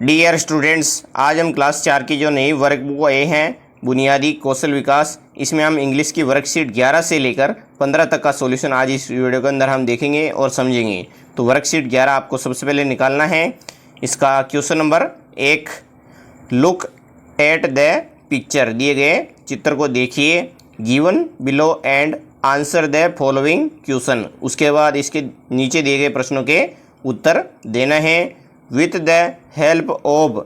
Dear students, आज हम class 4 की जो नई वर्कबुक ए हैं बुनियादी कौशल विकास, इसमें हम इंग्लिश की वर्कशीट 11 से लेकर 15 तक का सॉल्यूशन आज इस वीडियो के अंदर हम देखेंगे और समझेंगे। तो वर्कशीट 11 आपको सबसे पहले निकालना है। इसका question number 1, look at the picture, दिए गए चित्र को देखिए, given below and answer the following question. उसके बाद इसके नीचे दिए गए प्रश्नों के उत्तर देना है with the help of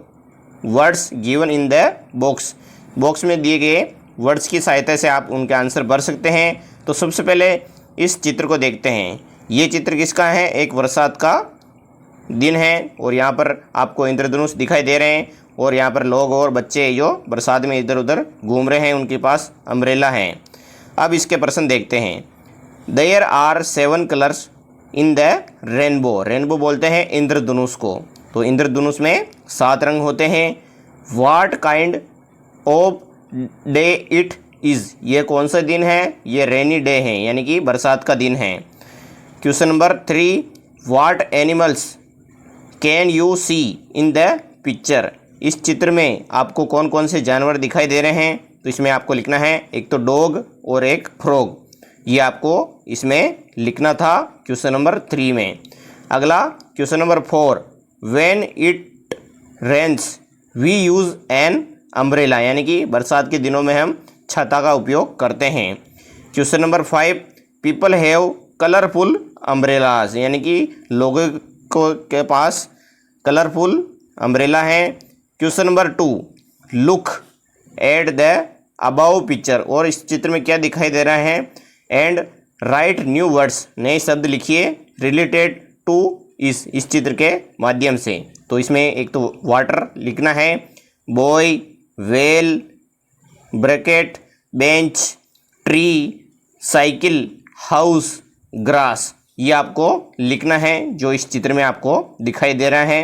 words given in the box. Box में दिए गए वर्ड्स की सहायता से आप उनके आंसर भर सकते हैं। तो सबसे पहले इस चित्र को देखते हैं। ये चित्र किसका है? एक बरसात का दिन है और यहाँ पर आपको इंद्रधनुष दिखाई दे रहे हैं और यहाँ पर लोग और बच्चे जो बरसात में इधर उधर घूम रहे हैं, उनके पास अम्ब्रेला है। अब इसके प्रश्न देखते हैं। There are 7 colours in the rainbow. Rainbow बोलते हैं इंद्रधनुष को। तो इंद्रधनुष में 7 रंग होते हैं। What kind of day it is. ये कौन सा दिन है? ये रेनी डे है, यानी कि बरसात का दिन है। Question number 3, what animals can you see in the picture. इस चित्र में आपको कौन कौन से जानवर दिखाई दे रहे हैं? तो इसमें आपको लिखना है, एक तो डॉग और एक फ्रॉग। ये आपको इसमें लिखना था क्वेश्चन नंबर 3 में। अगला question number 4, when it rains we use an umbrella, यानी कि बरसात के दिनों में हम छाता का उपयोग करते हैं। Question number 5, people have colourful umbrellas, यानी कि लोगों के पास कलरफुल अम्ब्रेला है। Question number 2, look at the above picture, और इस चित्र में क्या दिखाई दे रहा है? एंड राइट न्यू वर्ड्स, नए शब्द लिखिए रिलेटेड टू इस चित्र के माध्यम से। तो इसमें एक तो वाटर लिखना है, boy, well, bracket, bench, tree, cycle, house, grass, ये आपको लिखना है जो इस चित्र में आपको दिखाई दे रहा है।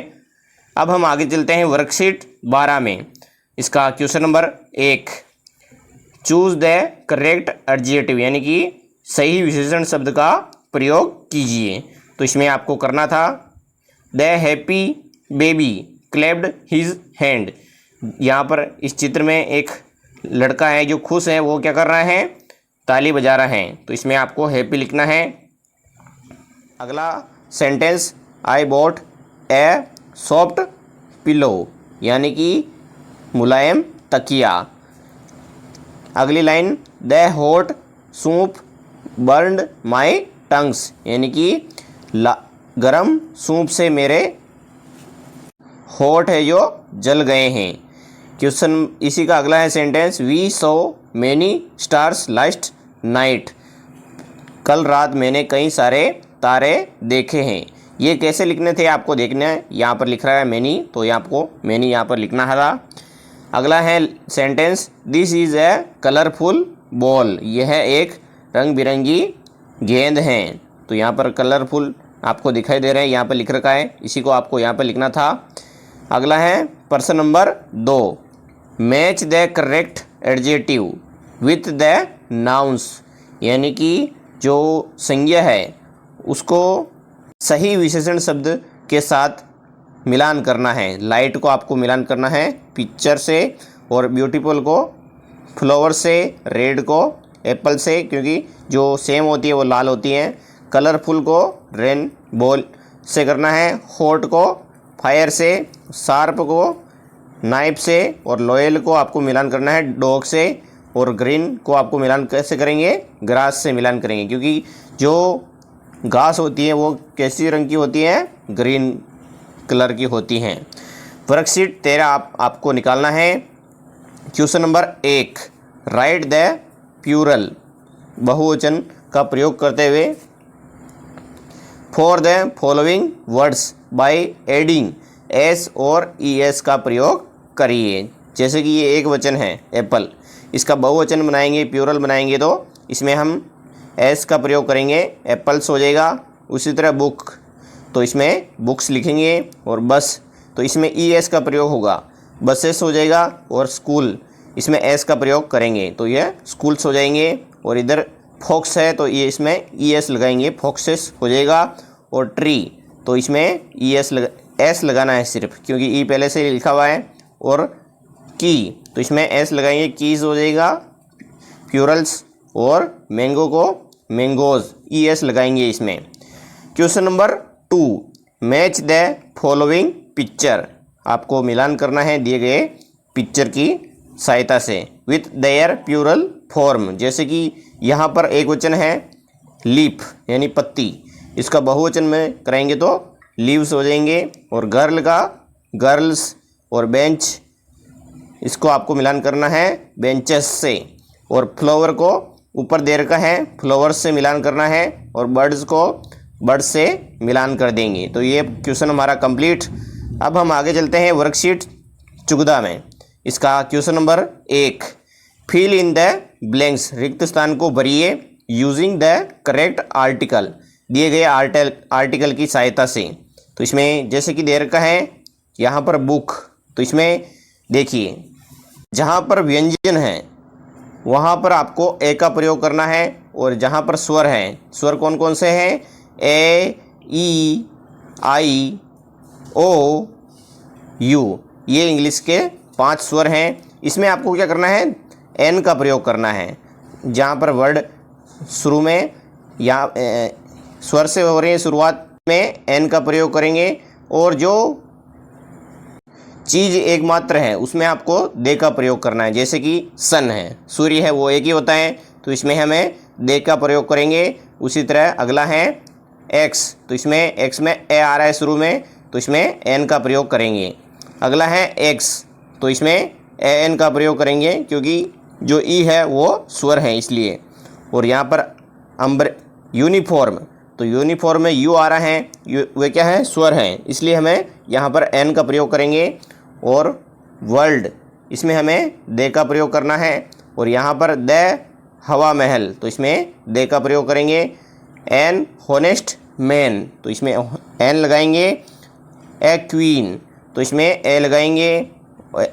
अब हम आगे चलते हैं वर्कशीट 12 में। इसका question number 1, choose the correct adjective, यानी कि सही विशेषण शब्द का प्रयोग कीजिए। तो इसमें आपको करना था, the happy baby clapped his hand. यहाँ पर इस चित्र में एक लड़का है जो खुश है, वो क्या कर रहा है? ताली बजा रहा है। तो इसमें आपको हैप्पी लिखना है। अगला sentence, I bought A soft pillow, यानी कि मुलायम तकिया। अगली line, the hot soup burned my tongues, यानी कि गरम सूप से मेरे होठ है जो जल गए हैं। क्वेश्चन इसी का अगला है sentence, we saw many stars last night, कल रात मैंने कई सारे तारे देखे हैं। ये कैसे लिखने थे आपको देखना है। यहाँ पर लिख रहा है मैनी, तो ये आपको मैनी यहाँ पर लिखना था। अगला है sentence, this is a colourful ball, यह एक रंग बिरंगी गेंद है। तो यहाँ पर कलरफुल आपको दिखाई दे रहे हैं, यहाँ पर लिख रखा है, इसी को आपको यहाँ पर लिखना था। अगला है प्रश्न number 2, match the correct adjective with the nouns, यानी कि जो संज्ञा है उसको सही विशेषण शब्द के साथ मिलान करना है। लाइट को आपको मिलान करना है पिक्चर से, और ब्यूटीफुल को फ्लावर से, रेड को एप्पल से, क्योंकि जो सेम होती है वो लाल होती हैं। कलरफुल को रेन बॉल से करना है, हॉट को फायर से, शार्प को नाइफ से, और लॉयल को आपको मिलान करना है डॉग से, और ग्रीन को आपको मिलान कैसे करेंगे? ग्रास से मिलान करेंगे, क्योंकि जो घास होती है वो कैसी रंग की होती है? ग्रीन कलर की होती हैं। वर्कशीट 13 आपको निकालना है। Question number 1, write the plural, बहुवचन का प्रयोग करते हुए, for the following words by adding S और ईएस का प्रयोग करिए। जैसे कि ये एक वचन है एप्पल, इसका बहुवचन बनाएंगे, प्लूरल बनाएंगे, तो इसमें हम एस का प्रयोग करेंगे, एप्पल्स हो जाएगा। उसी तरह बुक, तो इसमें बुक्स लिखेंगे, और बस, तो इसमें ईएस का प्रयोग होगा, बसेस हो जाएगा। और स्कूल, इसमें एस का प्रयोग करेंगे, तो ये स्कूल्स हो जाएंगे। और इधर फॉक्स है, तो ये इसमें ईएस लगाएंगे, फॉक्सेस हो जाएगा। और ट्री, तो इसमें ईएस एस लगाना है सिर्फ, क्योंकि ई पहले से लिखा हुआ है। और की, तो इसमें एस लगाएंगे, कीज हो जाएगा प्यूरल्स। और मैंगो को मैंगोज, ई एस लगाएंगे इसमें। Question number 2, match the following picture. आपको मिलान करना है दिए गए पिक्चर की सहायता से विथ देयर प्यूरल फॉर्म। जैसे कि यहाँ पर एक वचन है लीफ यानी पत्ती, इसका बहुवचन में कराएंगे तो लीव्स हो जाएंगे। और गर्ल का गर्ल्स, और बेंच इसको आपको मिलान करना है बेंचेस से। और फ्लावर को ऊपर दे रखा है, फ्लावर्स से मिलान करना है। और बर्ड्स को बर्ड्स से मिलान कर देंगे। तो ये क्वेश्चन हमारा कंप्लीट। अब हम आगे चलते हैं वर्कशीट 14 में। इसका question number 1, fill in the blanks, रिक्त स्थान को भरिए यूजिंग द करेक्ट आर्टिकल, दिए गए आर्टिकल की सहायता से। तो इसमें जैसे कि दे रखा है यहाँ पर बुक, तो इसमें देखिए जहाँ पर व्यंजन है वहाँ पर आपको ए का प्रयोग करना है। और जहाँ पर स्वर है, स्वर कौन कौन से हैं, ए, ई, आई, ओ, यू, ये इंग्लिश के 5 स्वर हैं। इसमें आपको क्या करना है, एन का प्रयोग करना है। जहाँ पर वर्ड शुरू में या स्वर से हो रही है शुरुआत में, एन का प्रयोग करेंगे। और जो चीज़ एकमात्र है उसमें आपको दे का प्रयोग करना है। जैसे कि सन है, सूर्य है, वो एक ही होता है, तो इसमें हमें दे का प्रयोग करेंगे। उसी तरह अगला है एक्स, तो इसमें एक्स में ए आ रहा है शुरू में, तो इसमें एन का प्रयोग करेंगे। अगला है एक्स, तो इसमें ए एन का प्रयोग करेंगे, क्योंकि जो ई है वो स्वर है इसलिए। और यहाँ पर यूनिफॉर्म, तो यूनिफॉर्म में यू आ रहा है, वे क्या है, स्वर है, इसलिए हमें यहाँ पर एन का प्रयोग करेंगे। और वर्ल्ड, इसमें हमें दे का प्रयोग करना है। और यहाँ पर द हवा महल, तो इसमें दे का प्रयोग करेंगे। एन हॉनेस्ट मैन, तो इसमें एन लगाएंगे। ए क्वीन, तो इसमें ए लगाएंगे।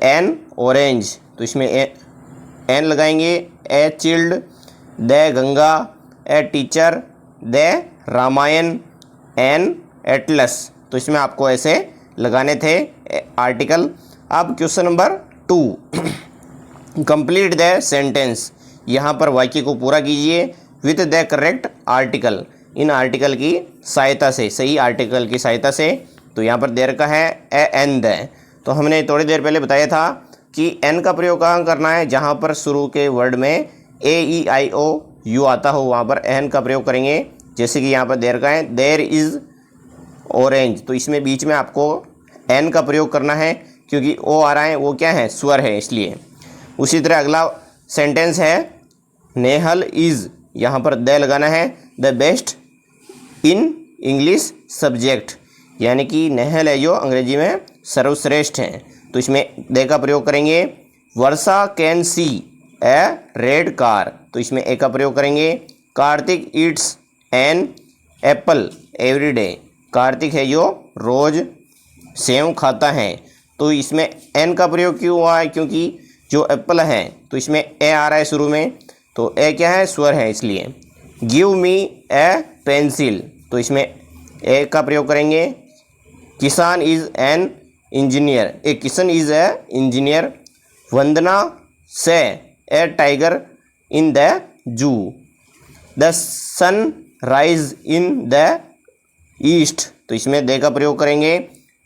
एन ऑरेंज, तो इसमें एन लगाएंगे। A child, the Ganga. A teacher, the Ramayan. An atlas, तो इसमें आपको ऐसे लगाने थे आर्टिकल। अब question number 2, complete the sentence, यहाँ पर वाक्य को पूरा कीजिए विथ द करेक्ट आर्टिकल, इन आर्टिकल की सहायता से, सही आर्टिकल की सहायता से। तो यहाँ पर दे रखा है ए एन द, तो हमने थोड़ी देर पहले बताया था कि एन का प्रयोग कहाँ करना है, जहाँ पर शुरू के वर्ड में ए, ई, आई, ओ, यू आता हो वहाँ पर एन का प्रयोग करेंगे। जैसे कि यहाँ पर दे रखा है देयर इज़ ऑरेंज, तो इसमें बीच में आपको एन का प्रयोग करना है, क्योंकि ओ आ रहा है, वो क्या है, स्वर है, इसलिए। उसी तरह अगला सेंटेंस है नेहल इज़, यहाँ पर द लगाना है, the best in English subject, यानी कि नेहल है जो अंग्रेजी में सर्वश्रेष्ठ है, तो इसमें द का प्रयोग करेंगे। Varsha can see a red car, तो इसमें ए का प्रयोग करेंगे। Kartik eats an apple every day, Kartik है जो रोज़ सेव खाता है, तो इसमें एन का प्रयोग क्यों हुआ है, क्योंकि जो एप्पल है तो इसमें ए आ रहा है शुरू में, तो ए क्या है, स्वर है, इसलिए। गिव मी ए पेंसिल, तो इसमें ए का प्रयोग करेंगे। Kisan is an engineer, a Kishan is a engineer. Vandana sees a tiger in the zoo. The sun rise in the east, तो इसमें दे का प्रयोग करेंगे।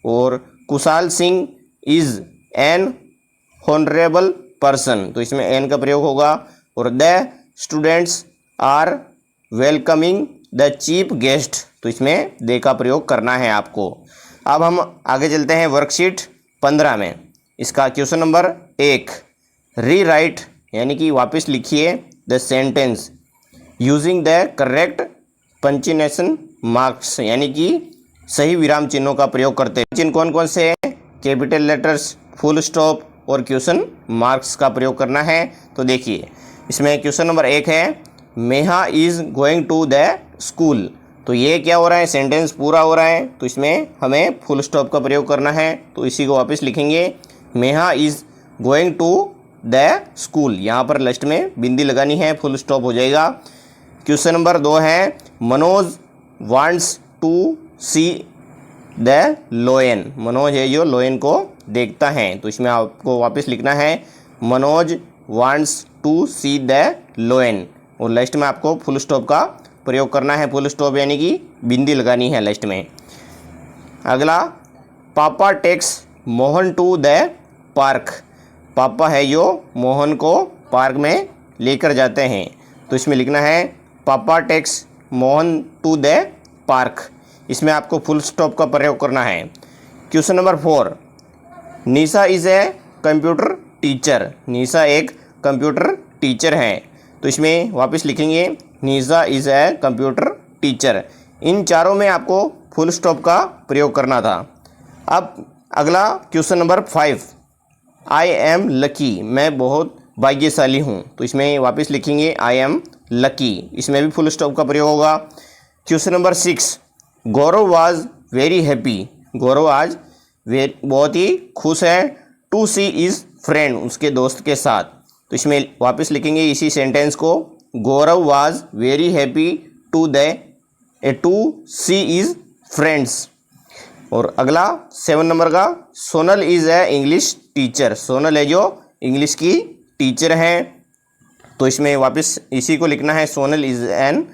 और Kushal Singh is an honourable person, तो इसमें एन का प्रयोग होगा। और the students are welcoming the chief guest, तो इसमें दे का प्रयोग करना है आपको। अब हम आगे चलते हैं वर्कशीट 15 में। इसका क्वेश्चन नंबर 1, री राइट, यानी कि वापस लिखिए the sentence using the correct punctuation marks, यानी कि सही विराम चिन्हों का प्रयोग करते हैं। चिन्ह कौन कौन से हैं, कैपिटल लेटर्स, फुल स्टॉप और क्वेश्चन मार्क्स का प्रयोग करना है। तो देखिए इसमें क्वेश्चन नंबर 1 है Meha is going to the school, तो ये क्या हो रहा है, सेंटेंस पूरा हो रहा है, तो इसमें हमें फुल स्टॉप का प्रयोग करना है। तो इसी को वापस लिखेंगे, Meha is going to the school, यहाँ पर लास्ट में बिंदी लगानी है, फुल स्टॉप हो जाएगा। क्वेश्चन नंबर 2 है Manoj wants to see the lion, Manoj है जो लोयन को देखता है, तो इसमें आपको वापस लिखना है Manoj wants to see the lion, और लास्ट में आपको फुल स्टॉप का प्रयोग करना है। फुल स्टॉप यानी कि बिंदी लगानी है लास्ट में। अगला, papa takes Mohan to the park, पापा है जो मोहन को पार्क में लेकर जाते हैं, तो इसमें लिखना है papa takes Mohan to the park, इसमें आपको फुल स्टॉप का प्रयोग करना है। Question number 4, Nisha is a computer teacher, Nisha एक कंप्यूटर टीचर है, तो इसमें वापस लिखेंगे Nisha is a computer teacher. इन चारों में आपको फुल स्टॉप का प्रयोग करना था। अब अगला question number 5, I am lucky, मैं बहुत भाग्यशाली हूँ, तो इसमें वापस लिखेंगे आई एम लकी, इसमें भी फुल स्टॉप का प्रयोग होगा। Question number 6, Gaurav was very happy, Gaurav आज बहुत ही खुश है टू सी इज़ फ्रेंड, उसके दोस्त के साथ, तो इसमें वापस लिखेंगे इसी सेंटेंस को, Gaurav was very happy to see his friends. और अगला 7 नंबर का, Sonal is a English teacher, Sonal है जो इंग्लिश की टीचर है, तो इसमें वापस इसी को लिखना है Sonal is an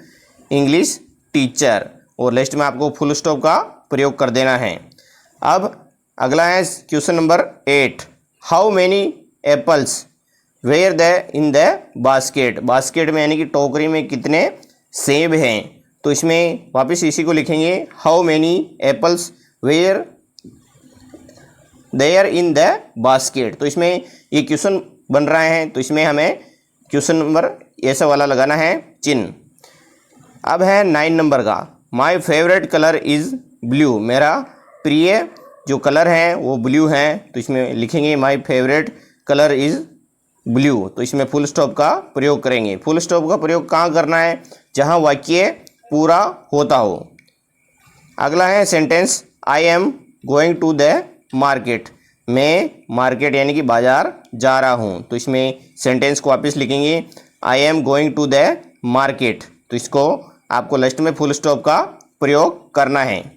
English teacher, और लास्ट में आपको फुल स्टॉप का प्रयोग कर देना है। अब अगला है question number 8, how many apples were the in the basket, basket में यानी कि टोकरी में कितने सेब हैं, तो इसमें वापस इसी को लिखेंगे how many apples were there in the basket, तो इसमें ये क्वेश्चन बन रहा है, तो इसमें हमें क्वेश्चन नंबर ऐसा वाला लगाना है चिन्ह। अब है 9 नंबर का, my favourite colour is blue, मेरा प्रिय जो कलर है वो ब्लू है, तो इसमें लिखेंगे my favourite colour is blue, तो इसमें फुल स्टॉप का प्रयोग करेंगे। फुल स्टॉप का प्रयोग कहाँ करना है, जहाँ वाक्य पूरा होता हो। अगला है sentence, I am going to the market, मैं मार्केट यानी कि बाजार जा रहा हूँ, तो इसमें सेंटेंस को वापस लिखेंगे I am going to the market, तो इसको आपको लास्ट में फुल स्टॉप का प्रयोग करना है।